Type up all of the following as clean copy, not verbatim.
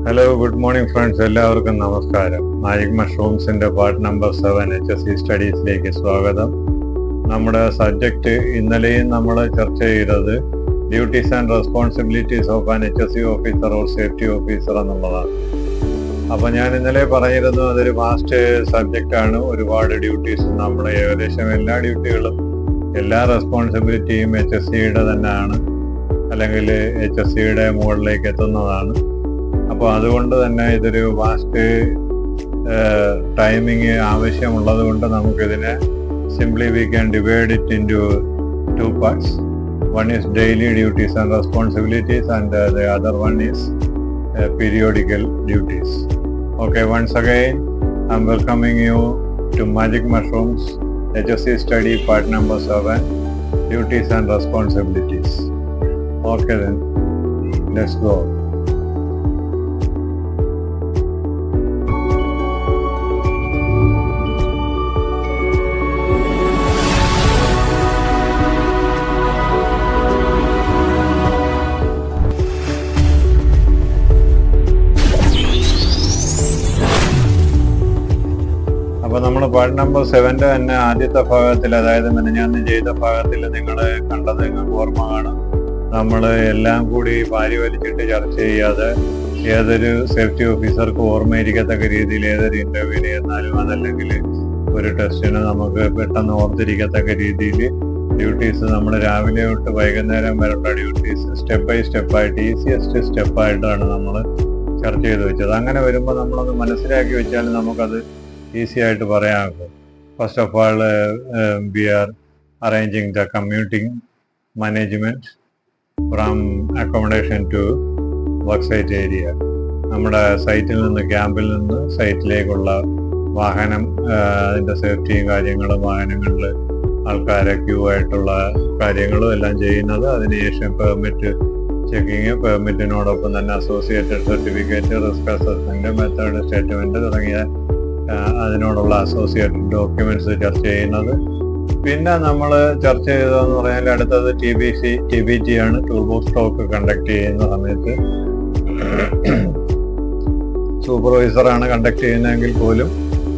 Hello, good morning friends. എല്ലാവർക്കും നമസ്കാരം. Magic മഷ്റൂംസിന്റെ part number 7 HSC സ്റ്റഡീസിലേക്ക് സ്വാഗതം. നമ്മുടെ സബ്ജക്റ്റ് ഇന്നലെയും നമ്മൾ ചർച്ച ചെയ്തത് duties and responsibilities of an HSC officer or safety officer എന്നുള്ളതാണ്. അപ്പോൾ ഞാൻ ഇന്നലെ പറഞ്ഞിരുന്നു അതൊരു വാസ്റ്റ് സബ്ജക്റ്റാണ്. ഒരുപാട് ഡ്യൂട്ടീസ്, നമ്മൾ ഏകദേശം എല്ലാ ഡ്യൂട്ടികളും എല്ലാ റെസ്പോൺസിബിലിറ്റിയും HSCയുടെ തന്നെയാണ്, അല്ലെങ്കിൽ HSCയുടെ മുകളിലേക്ക് എത്തുന്നതാണ്. അപ്പോൾ അതുകൊണ്ട് തന്നെ ഇതൊരു വാസ്റ്റ് ടൈമിങ് ആവശ്യമുള്ളത് കൊണ്ട് നമുക്കിതിനെ simply we can divide it in to 2 parts. One is daily duties and responsibilities, and the other one is periodical duties. Okay, once again I'm welcoming you to Magic Mushrooms HSC study part number 7, duties and responsibilities. Okay then, let's go. അപ്പോൾ നമ്മൾ part number 7 തന്നെ ആദ്യത്തെ ഭാഗത്തിൽ, അതായത് ഞാൻ ചെയ്ത ഭാഗത്തിൽ നിങ്ങൾ കണ്ടത് നിങ്ങൾക്ക് ഓർമ്മ കാണും. നമ്മൾ എല്ലാം കൂടി വാരി വലിച്ചിട്ട് ചർച്ച ചെയ്യാതെ ഏതൊരു സേഫ്റ്റി ഓഫീസർക്ക് ഓർമ്മയിരിക്കത്തക്ക രീതിയിൽ ഏതൊരു ഇൻ്റർവ്യൂവിന് ചെന്നാലും അതല്ലെങ്കിൽ ഒരു ടെസ്റ്റിന് നമുക്ക് പെട്ടെന്ന് ഓർത്തിരിക്കത്തക്ക രീതിയിൽ ഡ്യൂട്ടീസ് നമ്മൾ രാവിലെ തൊട്ട് വൈകുന്നേരം വരെയുള്ള ഡ്യൂട്ടീസ് സ്റ്റെപ്പ് ബൈ സ്റ്റെപ്പായിട്ട് ഈസിയസ്റ്റ് സ്റ്റെപ്പായിട്ടാണ് നമ്മൾ ചർച്ച ചെയ്ത് വെച്ചത്. അങ്ങനെ വരുമ്പോൾ നമ്മളൊന്ന് മനസ്സിലാക്കി വെച്ചാൽ നമുക്കത് ഈസി ആയിട്ട് പറയാനാകും. First of all we are arranging the commuting management from accommodation to work site area. നമ്മുടെ സൈറ്റിൽ നിന്ന്, ക്യാമ്പിൽ നിന്ന് സൈറ്റിലേക്കുള്ള വാഹനം, അതിൻ്റെ സേഫ്റ്റിയും കാര്യങ്ങളും, വാഹനങ്ങളിൽ ആൾക്കാരെ ക്യൂ ആയിട്ടുള്ള കാര്യങ്ങളും എല്ലാം ചെയ്യുന്നത്. അതിനുശേഷം പെർമിറ്റ് ചെക്കിങ്, പെർമിറ്റിനോടൊപ്പം തന്നെ associated certificate, risk assessment, method statement തുടങ്ങിയ അതിനോടുള്ള അസോസിയേറ്റഡ് ഡോക്യുമെന്റ്സ് ചർച്ച ചെയ്യുന്നത്. പിന്നെ നമ്മൾ ചർച്ച ചെയ്തതെന്ന് പറഞ്ഞാൽ അടുത്തത് TBT ആണ്. ടൂൾ ബോക്സ് ടോക്ക് കണ്ടക്ട് ചെയ്യുന്ന സമയത്ത് സൂപ്പർവൈസറാണ് കണ്ടക്ട് ചെയ്യുന്നതെങ്കിൽ പോലും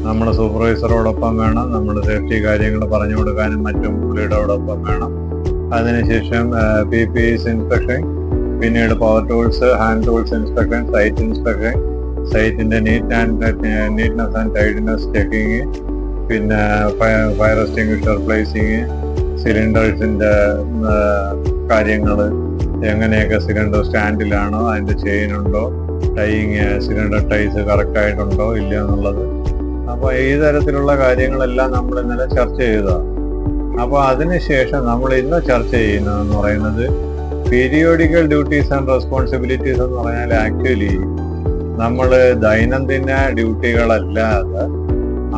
നമ്മൾ സൂപ്പർവൈസറോടൊപ്പം വേണം, നമ്മൾ സേഫ്റ്റി കാര്യങ്ങൾ പറഞ്ഞു കൊടുക്കാനും മറ്റും പുള്ളിയോടൊപ്പം വേണം. അതിനുശേഷം PPEs ഇൻസ്പെക്ഷൻ, പിന്നീട് power tools, hand tools inspection, site inspection, സൈറ്റിൻ്റെ നീറ്റ്നെസ് ആൻഡ് ടൈഡ്നെസ് ചെക്കിങ്, പിന്നെ ഫയർ എക്സ്റ്റിംഗ്വിഷർ പ്ലേസിങ്, സിലിണ്ടേഴ്സിൻ്റെ കാര്യങ്ങൾ, എങ്ങനെയൊക്കെ സിലിണ്ടർ സ്റ്റാൻഡിലാണോ, അതിൻ്റെ ചെയിനുണ്ടോ, ടൈയിങ്, സിലിണ്ടർ ടൈസ് കറക്റ്റായിട്ടുണ്ടോ ഇല്ല എന്നുള്ളത്. അപ്പോൾ ഈ തരത്തിലുള്ള കാര്യങ്ങളെല്ലാം നമ്മൾ ഇന്നലെ ചർച്ച ചെയ്തതാണ്. അപ്പോൾ അതിനുശേഷം നമ്മൾ ഇന്ന് ചർച്ച ചെയ്യുന്നതെന്ന് പറയുന്നത് പീരിയോഡിക്കൽ ഡ്യൂട്ടീസ് ആൻഡ് റെസ്പോൺസിബിലിറ്റീസ് എന്ന് പറഞ്ഞാൽ ആക്ച്വലി നമ്മൾ ദൈനംദിന ഡ്യൂട്ടികളല്ലാതെ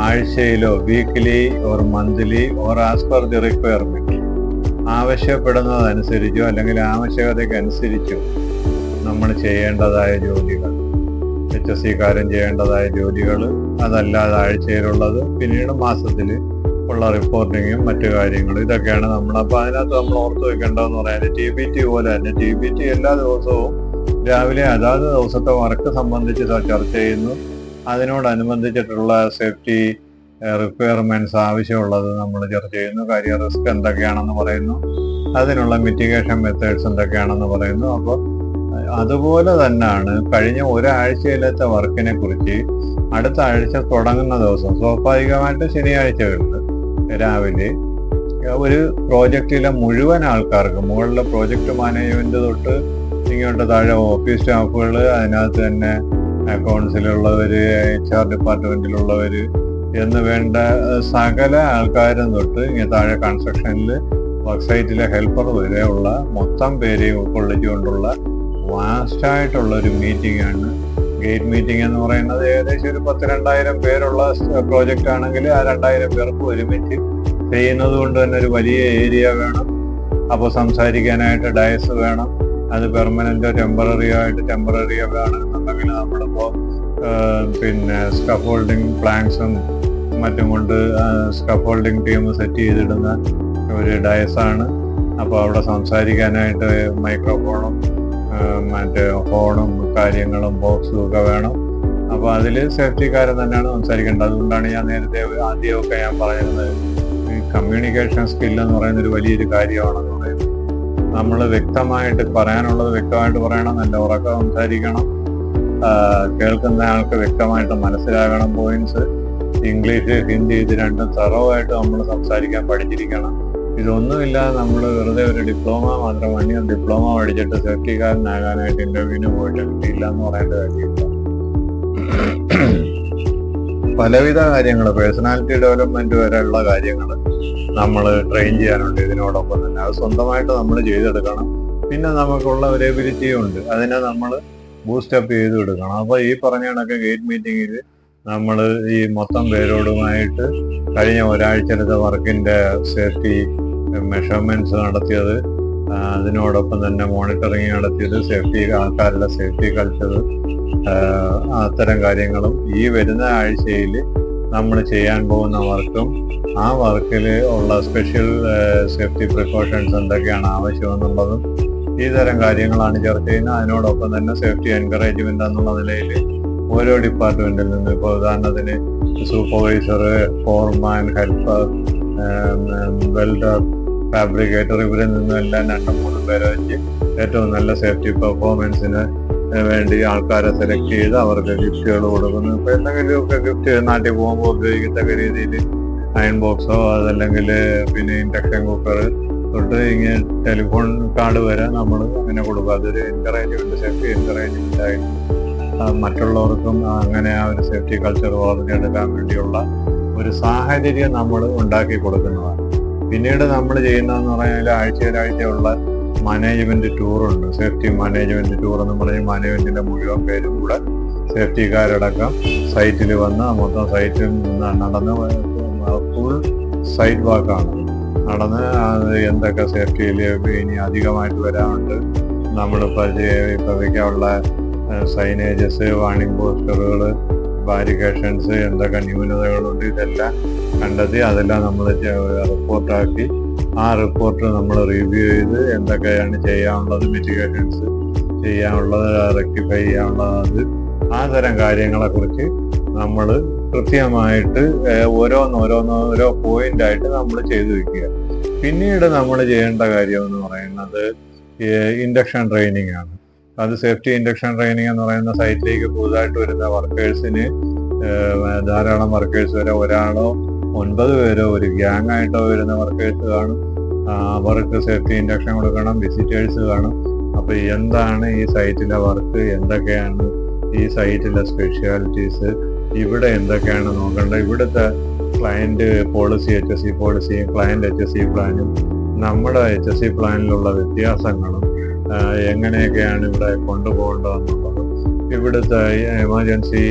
ആഴ്ചയിലോ weekly or monthly or as per the requirement ആവശ്യപ്പെടുന്നതനുസരിച്ചോ അല്ലെങ്കിൽ ആവശ്യകതയ്ക്കനുസരിച്ചോ നമ്മൾ ചെയ്യേണ്ടതായ ജോലികൾ, HSCക്കാരൻ ചെയ്യേണ്ടതായ ജോലികൾ, അതല്ലാതെ ആഴ്ചയിലുള്ളത്, പിന്നീട് മാസത്തിൽ ഉള്ള റിപ്പോർട്ടിങ്ങും മറ്റു കാര്യങ്ങളും, ഇതൊക്കെയാണ് നമ്മൾ. അപ്പോൾ അതിനകത്ത് നമ്മൾ ഓർത്ത് വെക്കേണ്ടതെന്ന് പറയാൻ TBT പോലെ തന്നെ TBT എല്ലാ ദിവസവും രാവിലെ അതാത് ദിവസത്തെ വർക്ക് സംബന്ധിച്ച് ചർച്ച ചെയ്യുന്നു. അതിനോടനുബന്ധിച്ചിട്ടുള്ള സേഫ്റ്റി റിക്വയർമെൻറ്റ്സ് ആവശ്യമുള്ളത് നമ്മൾ ചർച്ച ചെയ്യുന്നു. കരിയർ റിസ്ക് എന്തൊക്കെയാണെന്ന് പറയുന്നു, അതിനുള്ള മിറ്റിഗേഷൻ മെത്തേഡ്സ് എന്തൊക്കെയാണെന്ന് പറയുന്നു. അപ്പോൾ അതുപോലെ തന്നെയാണ് കഴിഞ്ഞ ഒരാഴ്ചയിലത്തെ വർക്കിനെ കുറിച്ച് അടുത്ത ആഴ്ച തുടങ്ങുന്ന ദിവസം സ്വാഭാവികമായിട്ട് ശനിയാഴ്ചകളിൽ രാവിലെ ഒരു പ്രോജക്റ്റിലെ മുഴുവൻ ആൾക്കാർക്ക്, മുകളിലെ പ്രോജക്റ്റ് മാനേജ്മെൻറ്റ് തൊട്ട് ഇങ്ങോട്ട് താഴെ ഓഫീസ് സ്റ്റാഫുകൾ, അതിനകത്ത് തന്നെ അക്കൗണ്ട്സിലുള്ളവർ, HR ഡിപ്പാർട്ട്മെൻറ്റിലുള്ളവർ എന്ന് വേണ്ട സകല ആൾക്കാരും തൊട്ട് ഇങ്ങനെ താഴെ കൺസ്ട്രക്ഷനിൽ വർക്ക് സൈറ്റിലെ ഹെൽപ്പർ വരെയുള്ള മൊത്തം പേരെയും ഉൾക്കൊള്ളിച്ചുകൊണ്ടുള്ള വാസ്റ്റായിട്ടുള്ളൊരു മീറ്റിംഗ് ആണ് ഗേറ്റ് മീറ്റിംഗ് എന്ന് പറയുന്നത്. ഏകദേശം ഒരു 10,000-2,000 പേരുള്ള പ്രോജക്റ്റ് ആണെങ്കിൽ ആ 2,000 പേർക്ക് ഒരുമിച്ച് ചെയ്യുന്നത് കൊണ്ട് തന്നെ ഒരു വലിയ ഏരിയ വേണം. അപ്പോൾ സംസാരിക്കാനായിട്ട് ഡയസ് വേണം. അത് പെർമനൻ്റോ ടെമ്പററിയോ വേണമെന്നുണ്ടെങ്കിൽ നമ്മളിപ്പോൾ പിന്നെ സ്കഫോൾഡിങ് പ്ലാങ്സും മറ്റും കൊണ്ട് സ്കഫോൾഡിങ് ടീം സെറ്റ് ചെയ്തിടുന്ന ഒരു ഡയസാണ്. അപ്പോൾ അവിടെ സംസാരിക്കാനായിട്ട് മൈക്രോഫോണും മറ്റേ ഹോണും കാര്യങ്ങളും ബോക്സും ഒക്കെ വേണം. അപ്പോൾ അതിൽ സേഫ്റ്റിക്കാരൻ തന്നെയാണ് സംസാരിക്കേണ്ടത്. അതുകൊണ്ടാണ് ഞാൻ നേരത്തെ ആദ്യമൊക്കെ ഞാൻ പറയുന്നത് ഈ കമ്മ്യൂണിക്കേഷൻ സ്കില്ലെന്ന് പറയുന്നൊരു വലിയൊരു കാര്യമാണെന്ന് പറയുന്നത്. നമ്മൾ വ്യക്തമായിട്ട് പറയാനുള്ളത് വ്യക്തമായിട്ട് പറയണമെന്നല്ല, ഉറക്കെ സംസാരിക്കണം. കേൾക്കുന്ന ആൾക്ക് വ്യക്തമായിട്ട് മനസ്സിലാകണം പോയിന്റ്സ്. ഇംഗ്ലീഷ്, ഹിന്ദി ഇത് രണ്ടും തറവായിട്ട് നമ്മൾ സംസാരിക്കാൻ പഠിച്ചിരിക്കണം. ഇതൊന്നുമില്ലാതെ നമ്മൾ വെറുതെ ഒരു ഡിപ്ലോമ മാത്രം ഡിപ്ലോമ പഠിച്ചിട്ട് സേഫ്റ്റിക്കാരനാകാനായിട്ട് ഇന്റർവ്യൂവിന് പോയിട്ട് കിട്ടിയില്ല എന്ന് പറയേണ്ട കാര്യമില്ല. പലവിധ കാര്യങ്ങൾ, പേഴ്സണാലിറ്റി ഡെവലപ്മെന്റ് വരെയുള്ള കാര്യങ്ങൾ നമ്മൾ ട്രെയിൻ ചെയ്യാനുണ്ട് ഇതിനോടൊപ്പം തന്നെ. അത് സ്വന്തമായിട്ട് നമ്മൾ ചെയ്തെടുക്കണം. പിന്നെ നമുക്കുള്ള ഒരു എബിലിറ്റിയും ഉണ്ട്, അതിനെ നമ്മൾ ബൂസ്റ്റപ്പ് ചെയ്ത് എടുക്കണം. അപ്പോൾ ഈ പറഞ്ഞ കണക്ക് ഗേറ്റ് മീറ്റിങ്ങിൽ നമ്മൾ ഈ മൊത്തം പേരോടുമായിട്ട് കഴിഞ്ഞ ഒരാഴ്ചത്തെ വർക്കിന്റെ സേഫ്റ്റി മെഷർമെന്റ്സ് നടത്തിയത്, അതിനോടൊപ്പം തന്നെ മോണിറ്ററിങ് നടത്തിയത്, ആൾക്കാരുടെ സേഫ്റ്റി കൾച്ചർ, അത്തരം കാര്യങ്ങളും ഈ വരുന്ന ആഴ്ചയിൽ നമ്മൾ ചെയ്യാൻ പോകുന്ന വർക്കും ആ വർക്കിൽ ഉള്ള സ്പെഷ്യൽ സേഫ്റ്റി പ്രിക്കോഷൻസ് എന്തൊക്കെയാണ് ആവശ്യമെന്നുള്ളതും ഈ തരം കാര്യങ്ങളാണ് ചർച്ച ചെയ്യുന്നത്. അതിനോടൊപ്പം തന്നെ സേഫ്റ്റി എൻകറേജ്മെന്റ് എന്നുള്ള നിലയിൽ ഓരോ ഡിപ്പാർട്ട്മെന്റിൽ നിന്ന്, ഇപ്പോൾ ഉദാഹരണത്തിന് സൂപ്പർവൈസർ, ഫോർമാൻ, ഹെൽപ്പർ, വെൽഡർ, ഫാബ്രിക്കേറ്റർ, ഇവരിൽ നിന്നും എല്ലാം 2-3 പേരെ വെച്ച് ഏറ്റവും നല്ല സേഫ്റ്റി പെർഫോമൻസിന് വേണ്ടി ആൾക്കാരെ സെലക്ട് ചെയ്ത് അവർക്ക് ഗിഫ്റ്റുകൾ കൊടുക്കുന്നു. ഇപ്പോൾ എന്തെങ്കിലുമൊക്കെ ഗിഫ്റ്റ് നാട്ടിൽ പോകുമ്പോൾ ഉപയോഗിക്കത്തക്ക രീതിയിൽ അയൺ ബോക്സോ അതല്ലെങ്കിൽ പിന്നെ ഇൻഡക്ഷൻ കുക്കർ തൊട്ട് ഇങ്ങനെ ടെലിഫോൺ കാർഡ് വരെ നമ്മൾ അങ്ങനെ കൊടുക്കും. അതൊരു എൻകറേജ്മെന്റ്, സേഫ്റ്റി എൻകറേജ്മെന്റ് ആയിട്ട് മറ്റുള്ളവർക്കും അങ്ങനെ ആ ഒരു സേഫ്റ്റി കൾച്ചർ വളർത്തിയെടുക്കാൻ വേണ്ടിയുള്ള ഒരു സാഹചര്യം നമ്മൾ ഉണ്ടാക്കി കൊടുക്കുന്നതാണ്. പിന്നീട് നമ്മൾ ചെയ്യുന്നതെന്ന് പറഞ്ഞാൽ ആഴ്ചയിലാഴ്ചയുള്ള മാനേജ്മെന്റ് ടൂറുണ്ട്. സേഫ്റ്റി മാനേജ്മെന്റ് ടൂർ എന്ന് പറഞ്ഞ് മാനേജ്മെന്റിന്റെ മുഴുവൻ പേരും കൂടെ സേഫ്റ്റിക്കാരടക്കം സൈറ്റിൽ വന്ന് മൊത്തം സൈറ്റിൽ നിന്ന് നടന്ന് ഫുൾ സൈറ്റ് വാക്കാണ് നടന്ന് എന്തൊക്കെ സേഫ്റ്റിയിൽ ഇനി അധികമായിട്ട് വരാറുണ്ട്, നമ്മളിപ്പോൾ വയ്ക്കാനുള്ള സൈനേജസ്, വാണിംഗ് പോസ്റ്ററുകൾ, ബാരിക്കേഷൻസ്, എന്തൊക്കെ ന്യൂനതകളുണ്ട്, ഇതെല്ലാം കണ്ടെത്തി അതെല്ലാം നമ്മൾ റിപ്പോർട്ടാക്കി ആ റിപ്പോർട്ട് നമ്മൾ റിവ്യൂ ചെയ്ത് എന്തൊക്കെയാണ് ചെയ്യാനുള്ളത്, മിറ്റിഗേഷൻസ് ചെയ്യാനുള്ളത്, റെക്ടിഫൈ ചെയ്യാനുള്ളത്, ആ തരം കാര്യങ്ങളെക്കുറിച്ച് നമ്മൾ കൃത്യമായിട്ട് ഓരോ പോയിന്റായിട്ട് നമ്മൾ ചെയ്തു വെക്കുക. പിന്നീട് നമ്മൾ ചെയ്യേണ്ട കാര്യം എന്ന് പറയുന്നത് ഇൻഡക്ഷൻ ട്രെയിനിങ് ആണ്. അത് സേഫ്റ്റി ഇൻഡക്ഷൻ ട്രെയിനിങ് എന്ന് പറയുന്ന സൈറ്റിലേക്ക് പുതുതായിട്ട് വരുന്ന വർക്കേഴ്സിന്, ധാരാളം വർക്കേഴ്സ് വരെ, ഒരാളോ 9 പേരോ ഒരു ഗ്യാങ് ആയിട്ടോ വരുന്ന വർക്കേഴ്സ് കാണും. അവർക്ക് സേഫ്റ്റി ഇൻഡക്ഷൻ കൊടുക്കണം, വിസിറ്റേഴ്സ് കാണും. അപ്പോൾ എന്താണ് ഈ സൈറ്റിലെ വർക്ക്, എന്തൊക്കെയാണ് ഈ സൈറ്റിലെ സ്പെഷ്യാലിറ്റീസ്, ഇവിടെ എന്തൊക്കെയാണ് നോക്കേണ്ടത്, ഇവിടുത്തെ ക്ലയൻറ്റ് പോളിസി, HSE പോളിസിയും ക്ലയൻറ്റ് HSE പ്ലാനും നമ്മുടെ HSE പ്ലാനിലുള്ള വ്യത്യാസങ്ങളും എങ്ങനെയൊക്കെയാണ് ഇവിടെ കൊണ്ടുപോകേണ്ടതെന്നുള്ളതും, ഇവിടുത്തെ എമർജൻസി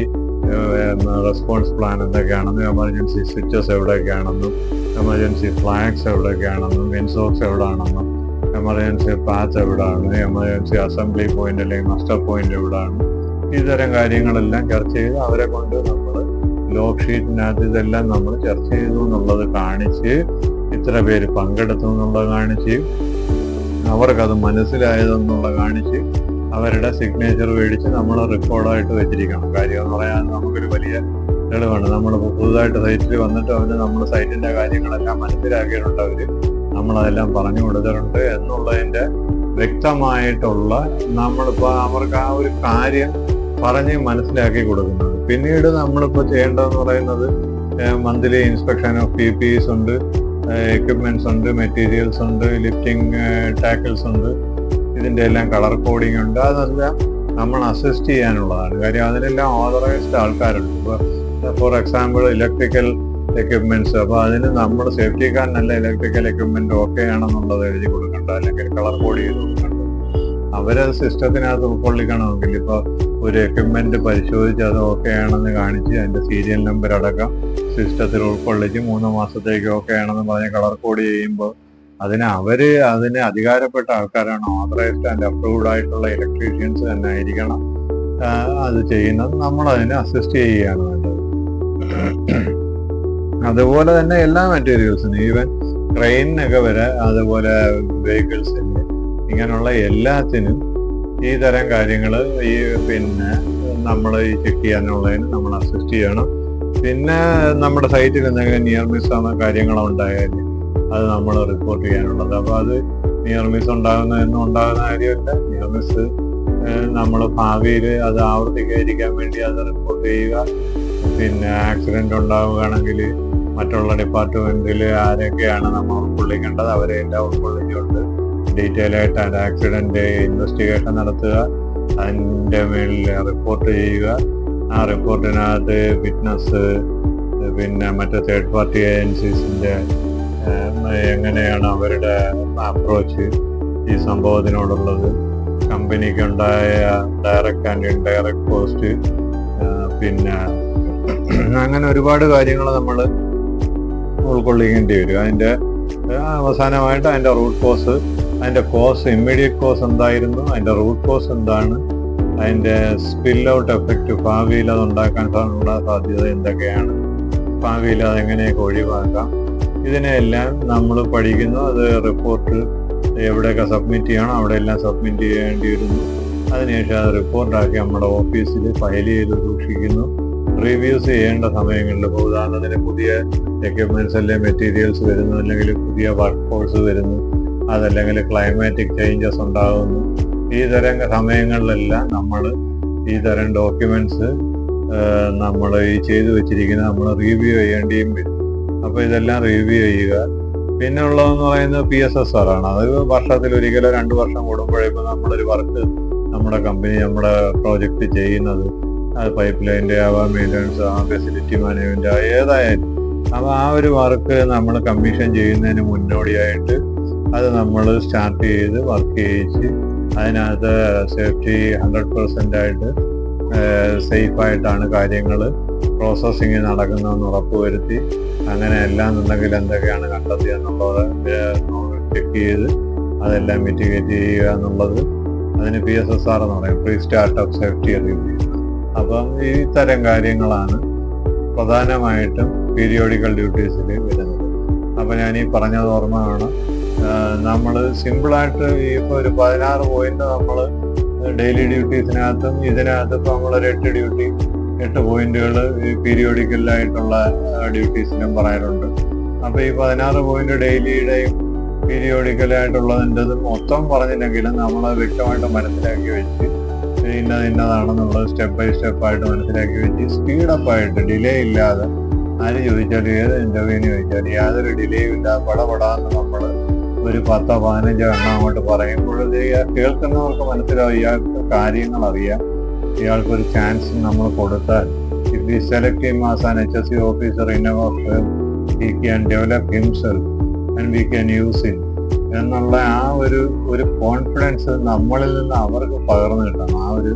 റെസ്പോൺസ് പ്ലാൻ എന്തൊക്കെയാണെന്നും, എമർജൻസി സ്വിച്ചസ് എവിടെയൊക്കെയാണെന്നും, എമർജൻസി ഫ്ലാഗ്സ് എവിടെയൊക്കെയാണെന്നും, ഇൻസോക്സ് എവിടെയാണെന്നും, എമർജൻസി പാത്ത് എവിടെയാണ്, എമർജൻസി അസംബ്ലി പോയിന്റ് അല്ലെങ്കിൽ മസ്റ്റർ പോയിന്റ് എവിടെയാണ്, ഇത്തരം കാര്യങ്ങളെല്ലാം ചർച്ച ചെയ്ത് അവരെ കൊണ്ട് നമ്മൾ ലോഗ് ഷീറ്റിനകത്ത് ഇതെല്ലാം നമ്മൾ ചർച്ച ചെയ്തു എന്നുള്ളത് കാണിച്ച്, ഇത്ര പേര് പങ്കെടുത്തു എന്നുള്ളത് കാണിച്ച്, അവർക്കത് മനസ്സിലായതെന്നുള്ളത് കാണിച്ച്, അവരുടെ സിഗ്നേച്ചർ മേടിച്ച് നമ്മൾ റെക്കോർഡായിട്ട് വെച്ചിരിക്കണം. കാര്യം എന്ന് പറയാൻ നമുക്കൊരു വലിയ തെളിവാണ്. നമ്മളിപ്പോൾ പുതുതായിട്ട് സൈറ്റിൽ വന്നിട്ട് അവർ നമ്മൾ സൈറ്റിൻ്റെ കാര്യങ്ങളെല്ലാം മനസ്സിലാക്കിയിട്ടുണ്ട്, അവർ നമ്മളതെല്ലാം പറഞ്ഞു കൊടുത്തിട്ടുണ്ട് എന്നുള്ളതിൻ്റെ വ്യക്തമായിട്ടുള്ള നമ്മളിപ്പോൾ അവർക്ക് ആ ഒരു കാര്യം പറഞ്ഞ് മനസ്സിലാക്കി കൊടുക്കുന്നത്. പിന്നീട് നമ്മളിപ്പോൾ ചെയ്യേണ്ടതെന്ന് പറയുന്നത് മന്ത്ലി ഇൻസ്പെക്ഷൻ ഓഫ് PPEs ഉണ്ട്, എക്യുപ്മെന്റ്സ് ഉണ്ട്, മെറ്റീരിയൽസ് ഉണ്ട്, ലിഫ്റ്റിംഗ് ടാക്കിൾസ് ഉണ്ട്, ഇതിൻ്റെ എല്ലാം കളർ കോഡിംഗ് ഉണ്ട്. അതെല്ലാം നമ്മൾ അസിസ്റ്റ് ചെയ്യാനുള്ളതാണ്. കാര്യം അതിനെല്ലാം ഓതറൈസ്ഡ് ആൾക്കാരുണ്ട്. ഇപ്പോൾ ഫോർ എക്സാമ്പിൾ ഇലക്ട്രിക്കൽ എക്യുപ്മെന്റ്സ്, അപ്പോൾ അതിന് നമ്മൾ സേഫ്റ്റിക്കാരനല്ല ഇലക്ട്രിക്കൽ എക്യുപ്മെന്റ് ഓക്കെ ആണെന്നുള്ളത് എഴുതി കൊടുക്കേണ്ട, അല്ലെങ്കിൽ കളർ കോഡ് ചെയ്ത് കൊടുക്കേണ്ടത്. അവരത് സിസ്റ്റത്തിനകത്ത് ഉൾക്കൊള്ളിക്കണമെങ്കിൽ ഇപ്പോൾ ഒരു എക്യുപ്മെന്റ് പരിശോധിച്ച് അത് ഓക്കെ ആണെന്ന് കാണിച്ച് അതിൻ്റെ സീരിയൽ നമ്പർ അടക്കം സിസ്റ്റത്തിൽ ഉൾക്കൊള്ളിച്ച് 3 മാസത്തേക്ക് ഓക്കെ ആണെന്ന് പറഞ്ഞ് കളർ കോഡ് ചെയ്യുമ്പോൾ അതിന് അധികാരപ്പെട്ട ആൾക്കാരാണ്, ഓതറൈസ്ഡ് ആൻഡ് അപ്രൂവ്ഡ് ആയിട്ടുള്ള ഇലക്ട്രീഷ്യൻസ് തന്നെ ആയിരിക്കണം അത് ചെയ്യുന്നത്. നമ്മൾ അതിനെ അസിസ്റ്റ് ചെയ്യുകയാണ് വേണ്ടത്. അതുപോലെ തന്നെ എല്ലാ മെറ്റീരിയൽസിനും, ഈവൻ ട്രെയിനിനൊക്കെ വരെ, അതുപോലെ വെഹിക്കിൾസിന്, ഇങ്ങനെയുള്ള എല്ലാത്തിനും ഈ തരം കാര്യങ്ങൾ ഈ പിന്നെ നമ്മൾ ഈ ചെക്ക് ചെയ്യാനുള്ളതിന് നമ്മൾ അസിസ്റ്റ് ചെയ്യണം. പിന്നെ നമ്മുടെ സൈറ്റിൽ എന്തെങ്കിലും നിയർ മിസ് ആണോ കാര്യങ്ങളോ ഉണ്ടായാൽ അത് നമ്മൾ റിപ്പോർട്ട് ചെയ്യാനുള്ളത്. അപ്പോൾ അത് നിയർ മിസ് ഉണ്ടാകുന്ന കാര്യമല്ല. നിയർ മിസ് നമ്മൾ ഭാവിയിൽ അത് ആവർത്തിക്കാതിരിക്കാൻ വേണ്ടി അത് റിപ്പോർട്ട് ചെയ്യുക. പിന്നെ ആക്സിഡന്റ് ഉണ്ടാവുകയാണെങ്കിൽ മറ്റുള്ള ഡിപ്പാർട്ട്മെന്റിൽ ആരൊക്കെയാണ് നമ്മൾ ഉൾക്കൊള്ളിക്കേണ്ടത് അവരെല്ലാം ഉൾക്കൊള്ളിച്ചുകൊണ്ട് ഡീറ്റെയിൽ ആയിട്ട് അതിൻ്റെ ആക്സിഡന്റ് ഇൻവെസ്റ്റിഗേഷൻ നടത്തുക, അതിൻ്റെ മേളിൽ റിപ്പോർട്ട് ചെയ്യുക. ആ റിപ്പോർട്ടിനകത്ത് വിറ്റ്നസ് പിന്നെ മറ്റ് തേർഡ് പാർട്ടി ഏജൻസീസിൻ്റെ എങ്ങനെയാണ് അവരുടെ അപ്രോച്ച് ഈ സംഭവത്തിനോടുള്ളത്, കമ്പനിക്കുണ്ടായ ഡയറക്റ്റ് ആൻഡ് ഇൻഡയറക്റ്റ് കോസ്റ്റ്, പിന്നെ അങ്ങനെ ഒരുപാട് കാര്യങ്ങൾ നമ്മൾ ഉൾക്കൊള്ളിക്കേണ്ടി വരും. അതിൻ്റെ അവസാനമായിട്ട് അതിൻ്റെ റൂട്ട് കോസ്, അതിൻ്റെ കോസ് ഇമ്മീഡിയറ്റ് കോസ് എന്തായിരുന്നു, അതിൻ്റെ റൂട്ട് കോസ് എന്താണ്, അതിൻ്റെ സ്പിൽ ഔട്ട് എഫക്റ്റ് ഭാവിയിൽ അത് ഉണ്ടാക്കാനുള്ള സാധ്യത എന്തൊക്കെയാണ്, ഭാവിയിൽ അതെങ്ങനെയൊക്കെ ഒഴിവാക്കാം, ഇതിനെല്ലാം നമ്മൾ പഠിക്കുന്നു. അത് റിപ്പോർട്ട് എവിടെയൊക്കെ സബ്മിറ്റ് ചെയ്യണം അവിടെയെല്ലാം സബ്മിറ്റ് ചെയ്യേണ്ടി വരുന്നു. അതിനുശേഷം അത് റിപ്പോർട്ടാക്കി നമ്മുടെ ഓഫീസിൽ ഫയൽ ചെയ്ത് സൂക്ഷിക്കുന്നു. റിവ്യൂസ് ചെയ്യേണ്ട സമയങ്ങളിൽ, ഇപ്പോൾ ഉദാഹരണത്തിന് പുതിയ എക്യുപ്മെൻറ്റ്സ് അല്ലെങ്കിൽ മെറ്റീരിയൽസ് വരുന്നു, അല്ലെങ്കിൽ പുതിയ വർക്ക് ഫോഴ്സ് വരുന്നു, അതല്ലെങ്കിൽ ക്ലൈമാറ്റിക് ചേഞ്ചസ് ഉണ്ടാകുന്നു, ഈ തരം സമയങ്ങളിലെല്ലാം നമ്മൾ ഈ തരം ഡോക്യുമെൻറ്റ്സ് നമ്മൾ ഈ ചെയ്തു വെച്ചിരിക്കുന്നത് നമ്മൾ റിവ്യൂ ചെയ്യേണ്ടിയും വരും. അപ്പോൾ ഇതെല്ലാം റിവ്യൂ ചെയ്യുക. പിന്നെ ഉള്ളതെന്ന് പറയുന്നത് PSSR ആണ്. അത് വർഷത്തിൽ ഒരിക്കലോ 2 വർഷം കൂടുമ്പോഴേക്കും നമ്മളൊരു വർക്ക് നമ്മുടെ കമ്പനി നമ്മുടെ പ്രോജക്റ്റ് ചെയ്യുന്നത്, അത് പൈപ്പ് ലൈൻ്റെ ആവാം, മെയിൻ്റനൻസ് ആവാം, ഫെസിലിറ്റി മാനേജ്മെൻ്റ് ആവാം, ഏതായാലും അപ്പോൾ ആ ഒരു വർക്ക് നമ്മൾ കമ്മീഷൻ ചെയ്യുന്നതിന് മുന്നോടിയായിട്ട് അത് നമ്മൾ സ്റ്റാർട്ട് ചെയ്ത് വർക്ക് ചെയ്യിച്ച് അതിനകത്ത് സേഫ്റ്റി 100% ആയിട്ട് സേഫായിട്ടാണ് കാര്യങ്ങൾ പ്രോസസ്സിങ് നടക്കുന്നതെന്ന് ഉറപ്പുവരുത്തി, അങ്ങനെ എല്ലാം എന്നുണ്ടെങ്കിൽ എന്തൊക്കെയാണ് കണ്ടെത്തിയെന്നുള്ളത് ചെക്ക് ചെയ്ത് അതെല്ലാം മിറ്റിഗേറ്റ് ചെയ്യുക എന്നുള്ളത് അതിന് PSSR എന്ന് പറയും, പ്രീ സ്റ്റാർട്ടപ്പ് സേഫ്റ്റി റിവ്യൂ. അപ്പം ഈ തരം കാര്യങ്ങളാണ് പ്രധാനമായിട്ടും പീരിയോഡിക്കൽ ഡ്യൂട്ടീസിൽ വരുന്നത്. അപ്പോൾ ഞാൻ ഈ പറഞ്ഞത് ഓർമ്മ വേണം. നമ്മൾ സിമ്പിളായിട്ട് ഇപ്പോൾ ഒരു 16 പോയിന്റ് നമ്മൾ ഡെയിലി ഡ്യൂട്ടീസിനകത്തും ഇതിനകത്തും ഇപ്പോൾ നമ്മളൊരു 8 പോയിന്റുകൾ ഈ പീരിയോഡിക്കലായിട്ടുള്ള ഡ്യൂട്ടീസിലും പറയാറുണ്ട്. അപ്പോൾ ഈ 16 പോയിന്റ് ഡെയിലിയുടെയും പീരിയോഡിക്കലായിട്ടുള്ളതിൻ്റെതും മൊത്തം പറഞ്ഞില്ലെങ്കിലും നമ്മൾ വ്യക്തമായിട്ട് മനസ്സിലാക്കി വെച്ച് ഇന്നതാണെന്നുള്ളത് സ്റ്റെപ്പ് ബൈ സ്റ്റെപ്പായിട്ട് മനസ്സിലാക്കി വെച്ച് സ്പീഡപ്പായിട്ട് ഡിലേ ഇല്ലാതെ ആര് ചോദിച്ചാലും ഏത് ഇൻ്റർവ്യൂവിന് ചോദിച്ചാലും യാതൊരു ഡിലേയും ഇല്ലാതെ പടപടാന്ന് നമ്മൾ ഒരു 10-15 എണ്ണം അങ്ങോട്ട് പറയുമ്പോഴത്തേക്ക് കേൾക്കുന്നവർക്ക് മനസ്സിലാവും ഇയാൾക്ക് കാര്യങ്ങൾ അറിയാം, ഇയാൾക്കൊരു ചാൻസ് നമ്മൾ കൊടുത്താൽ if we select him as an HSE officer in our firm he can develop himself and we can use him എന്നുള്ള ആ ഒരു കോൺഫിഡൻസ് നമ്മളിൽ നിന്ന് അവർക്ക് പകർന്നു കിട്ടണം. ആ ഒരു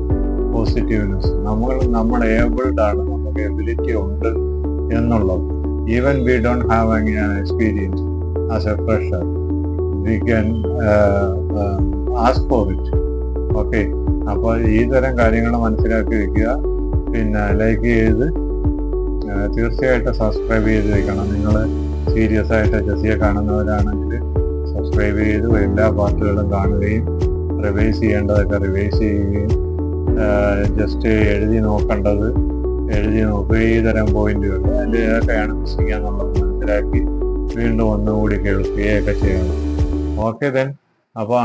പോസിറ്റീവ്നെസ് നമ്മൾ ഏബിൾഡ് ആണ്, നമുക്ക് എബിലിറ്റി ഉണ്ട് എന്നുള്ളത്. Even we don't have any experience as A fresher we can ask for it. Okay, അപ്പോൾ ഈ തരം കാര്യങ്ങൾ മനസ്സിലാക്കി വെക്കുക. പിന്നെ ലൈക്ക് ചെയ്ത് തീർച്ചയായിട്ടും സബ്സ്ക്രൈബ് ചെയ്ത് വെക്കണം. നിങ്ങൾ സീരിയസ് ആയിട്ട് HSE കാണുന്നവരാണെങ്കിൽ സബ്സ്ക്രൈബ് ചെയ്ത് എല്ലാ പാർട്ടുകളും കാണുകയും റിവൈസ് ചെയ്യേണ്ടതൊക്കെ റിവൈസ് ചെയ്യുകയും ജസ്റ്റ് എഴുതി നോക്കേണ്ടത് എഴുതി നോക്കുക. ഈ തരം പോയിന്റുകൾ അതിൽ ഏതൊക്കെയാണ് മിസ്സിംഗ് എന്നുള്ളത് മനസ്സിലാക്കി വീണ്ടും ഒന്നുകൂടി കേൾക്കുകയൊക്കെ ചെയ്യണം. ഓക്കെ ദെൻ, അപ്പോൾ